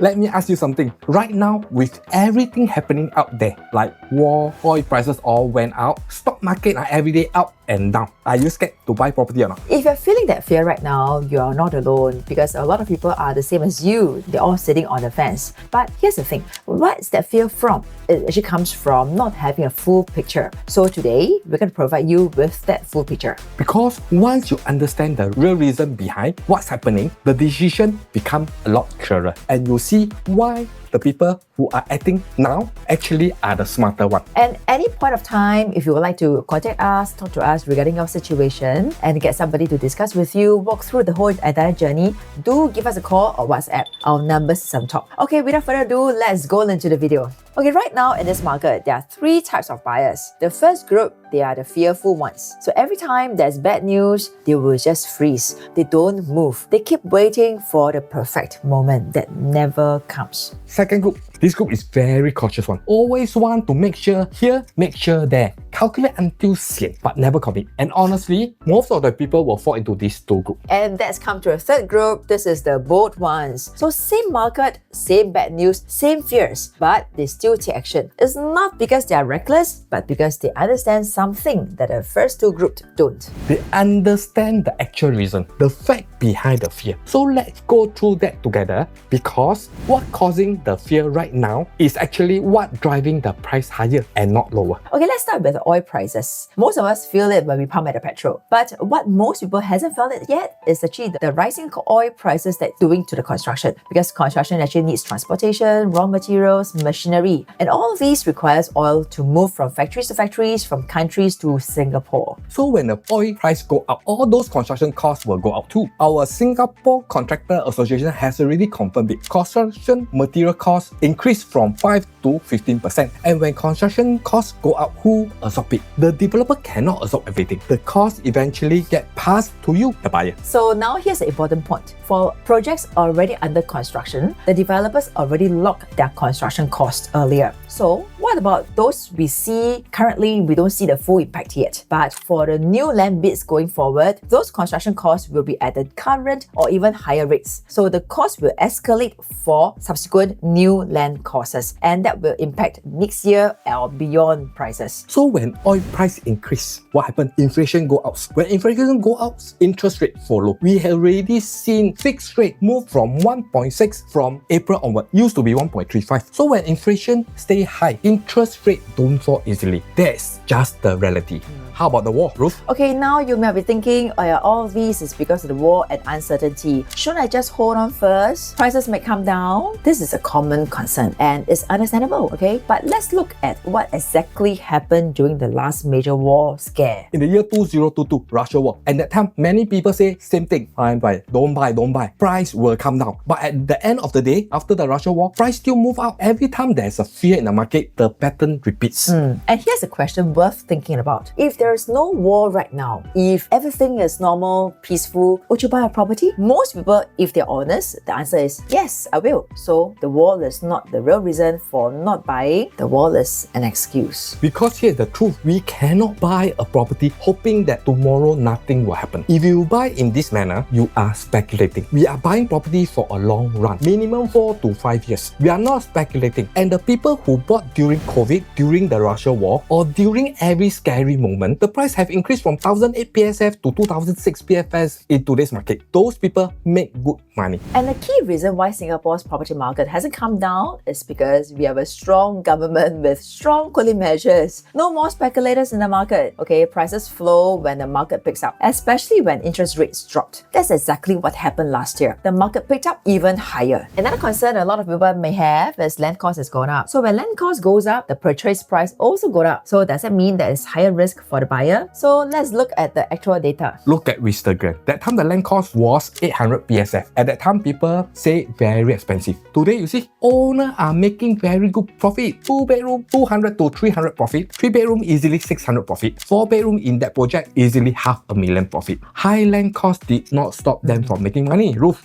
Let me ask you something. Right now, with everything happening out there, like war, oil prices all went out, stock market are every day up and down. Are you scared to buy property or not? If you're feeling that fear right now, you're not alone because a lot of people are the same as you. They're all sitting on the fence. But here's the thing, what's that fear from? It actually comes from not having a full picture. So today, we're going to provide you with that full picture. Because once you understand the real reason behind what's happening, the decision becomes a lot clearer. And you see why the people who are acting now actually are the smarter one. And any point of time, if you would like to contact us, talk to us regarding your situation and get somebody to discuss with you, walk through the whole entire journey, do give us a call or WhatsApp. Our numbers is on top. Okay, without further ado, let's go into the video. Okay, right now in this market, there are three types of buyers. The first group, they are the fearful ones. So every time there's bad news, they will just freeze. They don't move. They keep waiting for the perfect moment that never comes. Second group, this group is very cautious one. Always want to make sure here, make sure there. Calculate until sian, but never commit. And honestly, most of the people will fall into these two groups. And that's come to a third group. This is the bold ones. So same market, same bad news, same fears, but they still take action. It's not because they are reckless, but because they understand something that the first two groups don't. They understand the actual reason, the fact behind the fear. So let's go through that together, because what causing the fear right now is actually what driving the price higher and not lower. Okay, let's start with the oil prices. Most of us feel it when we pump at the petrol. But what most people hasn't felt it yet is actually the rising oil prices that's doing to the construction. Because construction actually needs transportation, raw materials, machinery. And all of these requires oil to move from factories to factories, from countries to Singapore. So when the oil price go up, all those construction costs will go up too. Our Singapore Contractor Association has already confirmed it. Construction material costs increase from 5 to 15%. And when construction costs go up, who absorb it? The developer cannot absorb everything. The cost eventually get passed to you, the buyer. So now here's the important point. For projects already under construction, the developers already locked their construction costs earlier. So what about those we see currently? We don't see the full impact yet. But for the new land bids going forward, those construction costs will be at the current or even higher rates. So the cost will escalate for subsequent new land costs, and that will impact next year or beyond prices. So when oil price increase, what happens? Inflation go out. When inflation go out, interest rate follow. We have already seen fixed rate move from 1.6 from April onward. Used to be 1.35. So when inflation stay high, interest rate don't fall easily. That's just the reality. How about the war, Ruth? Okay, now you might be thinking, oh yeah, all this is because of the war and uncertainty. Shouldn't I just hold on first? Prices may come down. This is a common concern and it's understandable, okay? But let's look at what exactly happened during the last major war scare. In the year 2022, Russia war. And that time, many people say same thing. Don't buy. Price will come down. But at the end of the day, after the Russia war, price still move up. Every time there's a fear in the market, the pattern repeats. And here's a question worth thinking about. If there's no war right now, if everything is normal, peaceful, would you buy a property? Most people, if they're honest, the answer is yes, I will. So the war is not the real reason for not buying. The war is an excuse. Because here's the truth, we cannot buy a property hoping that tomorrow nothing will happen. If you buy in this manner, you are speculating. We are buying property for a long run, minimum 4 to 5 years. We are not speculating. And the people who bought during COVID, during the Russia war, or during every scary moment, the price have increased from 1008 PSF to 2006 PFS in today's market. Those people make good money. And the key reason why Singapore's property market hasn't come down is because we have a strong government with strong cooling measures. No more speculators in the market. Okay, prices flow when the market picks up, especially when interest rates dropped. That's exactly what happened last year. The market picked up even higher. Another concern a lot of people may have is land cost has gone up. So when land cost goes up, the purchase price also goes up. So does that mean that it's higher risk for the buyer? So let's look at the actual data. Look at Wistagram. That time the land cost was 800 PSF. At that time, people say very expensive. Today, you see, owners are making very good profit. 2 bedroom, 200 to 300 profit. 3 bedroom, easily 600 profit. 4-bedroom in that project, easily $500,000 profit. High land cost did not stop them from making money. Ruth.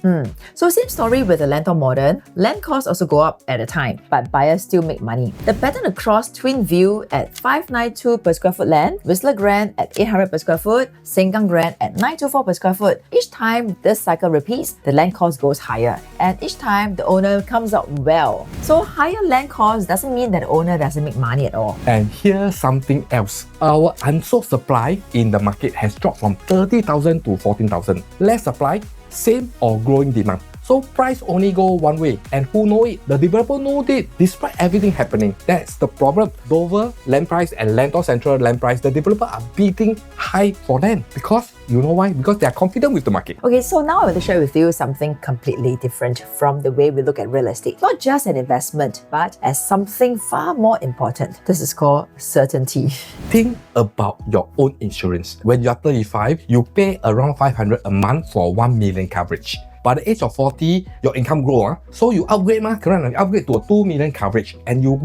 So same story with the Lentor Modern. Land costs also go up at a time, but buyers still make money. The pattern across Twin View at 592 per square foot land, Whistler Grand at 800 per square foot, Sengkang Grand at 924 per square foot. Each time this cycle repeats, the land cost goes higher, and each time the owner comes out well. So higher land cost doesn't mean that the owner doesn't make money at all. And here's something else. Our unsold supply in the market has dropped from 30,000 to 14,000. Less supply, same or growing demand. So price only go one way, and who know it? The developer know it. Despite everything happening, that's the problem. Dover land price and Lentor Central land price, the developer are bidding high for land because you know why? Because they are confident with the market. Okay, so now I want to share with you something completely different from the way we look at real estate. Not just an investment, but as something far more important. This is called certainty. Think about your own insurance. When you are 35, you pay around 500 a month for 1 million coverage. By the age of 40, your income grow, so you upgrade, correct? You upgrade to a 2 million coverage, and you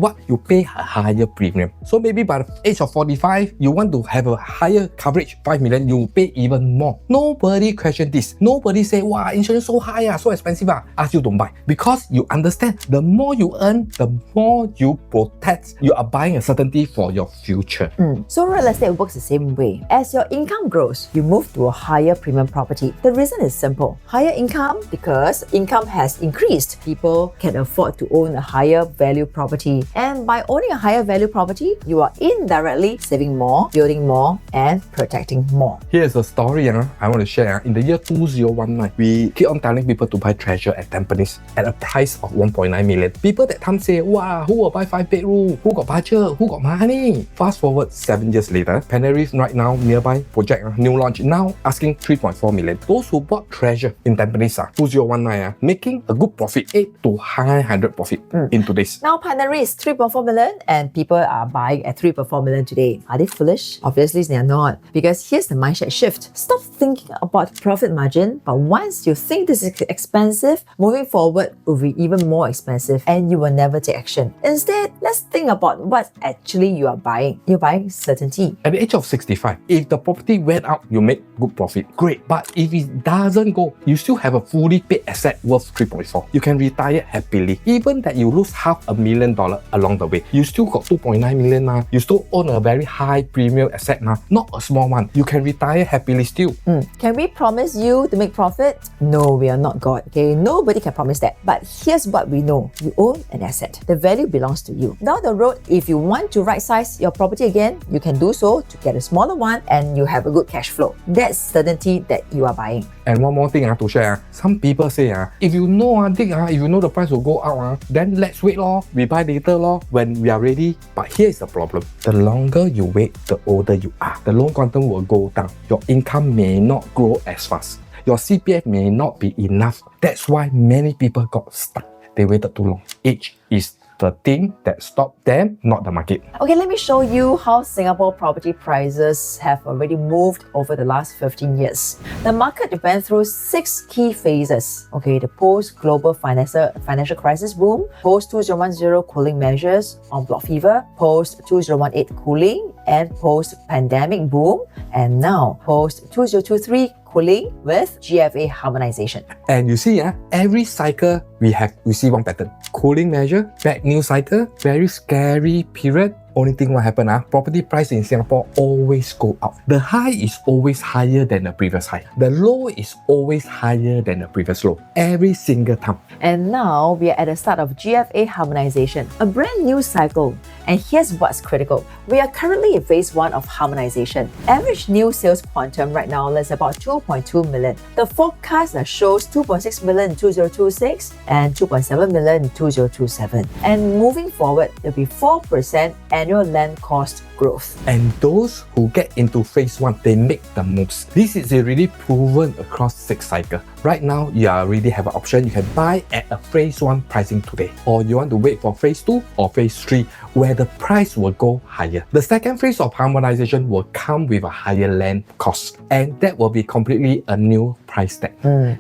pay a higher premium. So maybe by the age of 45, you want to have a higher coverage, 5 million, you pay even more. Nobody question this. Nobody say, wow, insurance so high, so expensive. Ask you don't buy. Because you understand, the more you earn, the more you protect. You are buying a certainty for your future. So real estate works the same way. As your income grows, you move to a higher premium property. The reason is simple. Higher income because income has increased. People can afford to own a higher value property. And by owning a higher value property, you are indirectly saving more, building more, and protecting more. Here's a story I want to share. In the year 2019, we keep on telling people to buy treasure at Tampines at a price of 1.9 million. People that time say, wow, who will buy 5-bedroom? Who got budget? Who got money? Fast forward 7 years later, Penerife right now, nearby project, new launch, now asking 3.4 million. Those who bought treasure in Tampines 2019 making a good profit, 8 to 900 profit in today's. Now Penerife is 3.4 million and people are buying at 3.4 million today. Are they foolish? Obviously they are not. Because here's the mindset shift. Stop thinking about profit margin, but once you think this is expensive, moving forward will be even more expensive and you will never take action. Instead, let's think about what actually you are buying. You're buying certainty. At the age of 65, if the property went up, you make good profit. Great. But if it doesn't go, you still have a fully paid asset worth 3.4. You can retire happily. Even that you lose $500,000 along the way, you still got 2.9 million. You still own a very high premium asset, not a small one. You can retire happily still. Can we promise you to make profit? No, we are not God. Okay, nobody can promise that. But here's what we know. You own an asset. The value belongs to you. Down the road, if you want to right size your property again, you can do so to get a smaller one and you have a good cash flow. That's certainty that you are buying. And one more thing to share. Some people say, if you know, Dick, if you know the price will go up, then let's wait, we buy later, when we are ready. But here's the problem. The longer you wait, the older you are. The loan quantum will go down. Your income may not grow as fast. Your CPF may not be enough. That's why many people got stuck. They waited too long. Age is the thing that stopped them, not the market. Okay, let me show you how Singapore property prices have already moved over the last 15 years. The market went through 6 key phases. Okay, the post-global financial crisis boom, post-2010 cooling measures on block fever, post-2018 cooling, and post-pandemic boom, and now post-2023 cooling with GFA harmonization. And you see, every cycle we see one pattern. Cooling measure, bad news cycle, very scary period. Only thing what happen, property price in Singapore always go up. The high is always higher than the previous high. The low is always higher than the previous low. Every single time. And now we are at the start of GFA harmonization, a brand new cycle. And here's what's critical. We are currently in phase 1 of harmonization. Average new sales quantum right now is about 2.2 million. The forecast shows 2.6 million in 2026 and 2.7 million in 2027. And moving forward, there'll be 4% annual land cost growth. And those who get into phase 1, they make the moves. This is already proven across 6 cycles. Right now, you already have an option. You can buy at a phase 1 pricing today. Or you want to wait for phase 2 or phase 3 where the price will go higher. The second phase of harmonization will come with a higher land cost. And that will be completely a new price tag.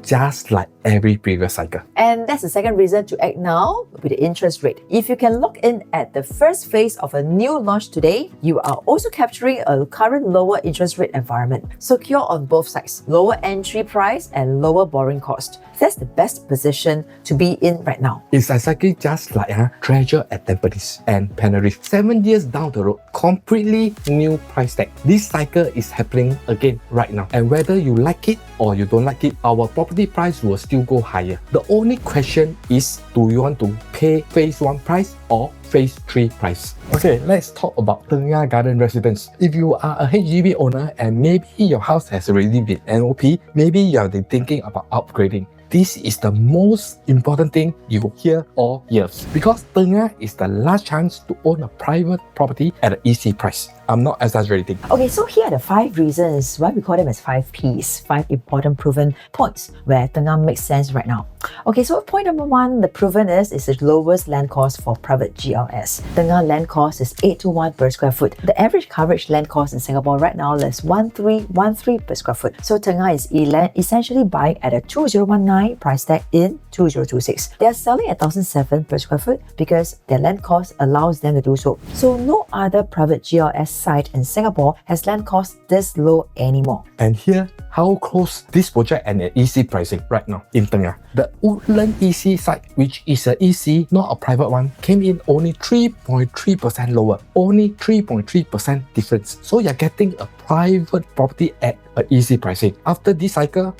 Just like every previous cycle. And that's the second reason to act now with the interest rate. If you can lock in at the first phase of a new launch today, you are also capturing a current lower interest rate environment, secure on both sides, lower entry price and lower borrowing cost. That's the best position to be in right now. It's exactly just like Treasure at Tampines and Penrith. 7 years down the road, completely new price tag. This cycle is happening again right now. And whether you like it or you don't like it, our property price will still go higher. The only question is, do you want to pay phase 1 price or phase 3 price? Okay, let's talk about Tengah Garden Residence. If you are a HDB owner and maybe your house has already been NOP, maybe you are thinking about upgrading. This is the most important thing you will hear all years, because Tengah is the last chance to own a private property at an easy price. I'm not exaggerating. Okay, so here are the 5 reasons why we call them as 5 Ps, 5 important proven points where Tengah makes sense right now. Okay, so point number 1, the proven is the lowest land cost for private GLS. Tengah land cost is 821 per square foot. The average coverage land cost in Singapore right now is 1313 per square foot. So Tengah is essentially buying at a 2019 price tag in 2026. They are selling at 1007 per square foot because their land cost allows them to do so. So no other private GLS site in Singapore has land cost this low anymore. And here, how close this project and an easy pricing right now in Tengah. The Woodland EC site, which is an EC, not a private one, came in only 3.3% lower. Only 3.3% difference. So you're getting a private property at an easy pricing. After this cycle,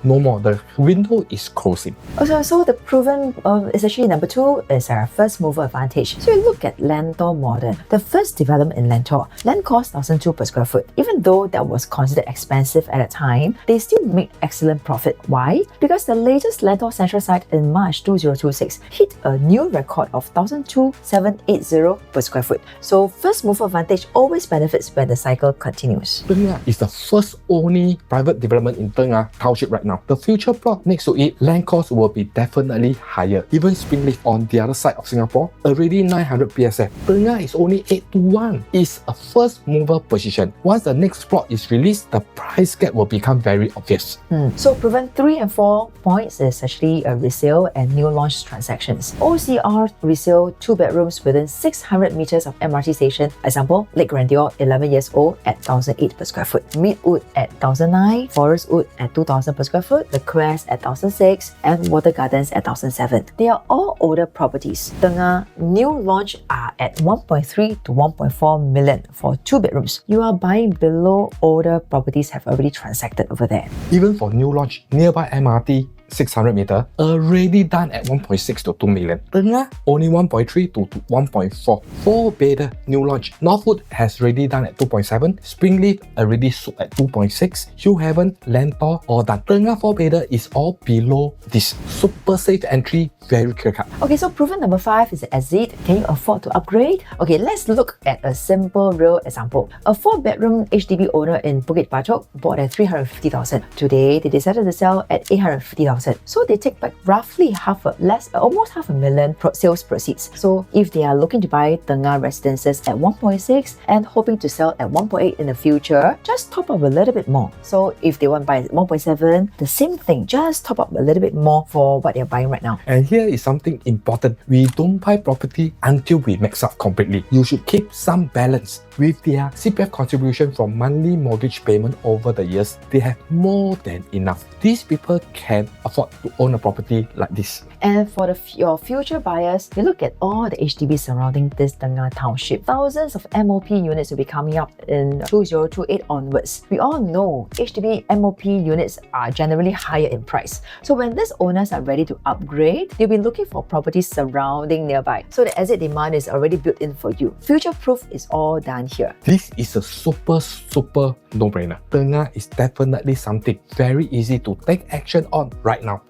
no more. The window is closing. Also, so the proven is actually number 2 is our first mover advantage. So you look at Lentor Modern, the first development in Lentor. Land cost 1,002 per square foot. Even though that was considered expensive at the time, they still made excellent profit. Why? Because the latest Lentor Central site in March 2026 hit a new record of 1,278 per square foot. So first mover advantage always benefits when the cycle continues. Tengah is the first only private development in Tengah Township right now. The future plot next to it, land cost will be definitely higher. Even Springleaf on the other side of Singapore, already 900 PSF. Tengah is only 821. It's a first mover position. Once the next plot is released, the price gap will become very obvious. So proven 3 and 4 points is actually a resale and new launch transactions. OCR resale 2 bedrooms within 600 meters of MRT station. Example, Lake Grandeur 11 years old at 1,008 per square foot. Midwood at 1,009, Forest Wood at 2,000 per square foot, The Crest at 1,006, and Water Gardens at 1,007. They are all older properties. Tengah new launch are at 1.3 to 1.4 million for 2 bedrooms. You are buying below older properties have already transacted over there. Even for new launch, nearby MRT, 600 meter, already done at 1.6 to 2 million. Tengah, only 1.3 to 1.4. 4-bedder new launch. Northwood has already done at 2.7. Springleaf already sold at 2.6. Hugh Haven, Lentor, all done. Tengah 4-bedder is all below this. Super safe entry, very clear cut. Okay, so proven number 5 is the exit. Can you afford to upgrade? Okay, let's look at a simple real example. A 4-bedroom HDB owner in Bukit Batok bought at 350,000. Today, they decided to sell at 850,000. So they take back roughly almost half a million sales proceeds. So if they are looking to buy Tengah Residences at 1.6 and hoping to sell at 1.8 in the future, just top up a little bit more. So if they want to buy at 1.7, the same thing, just top up a little bit more for what they're buying right now. And here is something important. We don't buy property until we max out completely. You should keep some balance. With their CPF contribution from monthly mortgage payment over the years, they have more than enough. These people can afford to own a property like this. And for your future buyers, you look at all the HDB surrounding this Tengah Township. Thousands of MOP units will be coming up in 2028 onwards. We all know HDB MOP units are generally higher in price. So when these owners are ready to upgrade, they'll be looking for properties surrounding nearby. So the exit demand is already built in for you. Future proof is all done here. This is a super no-brainer. Tengah is definitely something very easy to take action on right now.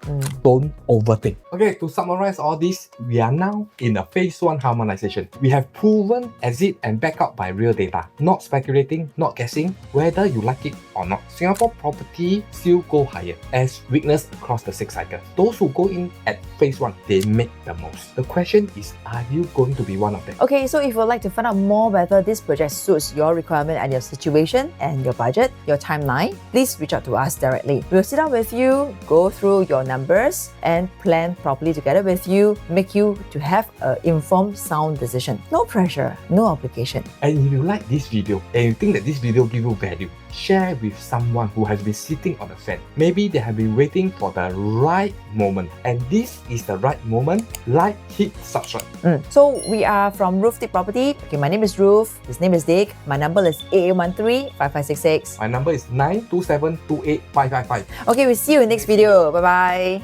Don't overthink. Okay, to summarize all this, we are now in a phase 1 harmonization. We have proven exit and backup by real data. Not speculating, not guessing, whether you like it or not. Singapore property still go higher as witnessed across the 6 cycle. Those who go in at phase 1, they make the most. The question is, are you going to be one of them? Okay, so if you'd like to find out more whether this project suits your requirement and your situation and your budget, your timeline, please reach out to us directly. We'll sit down with you, go through through your numbers and plan properly together with you, make you to have an informed, sound decision. No pressure, no obligation. And if you like this video and you think that this video gives you value, share with someone who has been sitting on the fence. Maybe they have been waiting for the right moment, and this is the right moment. Like, hit subscribe. So we are from Ruth Dick Property. Okay, my name is Ruth. His name is Dick. My number is 8813-5566. My number is 9272855. Okay, we'll see you in next video. Bye bye.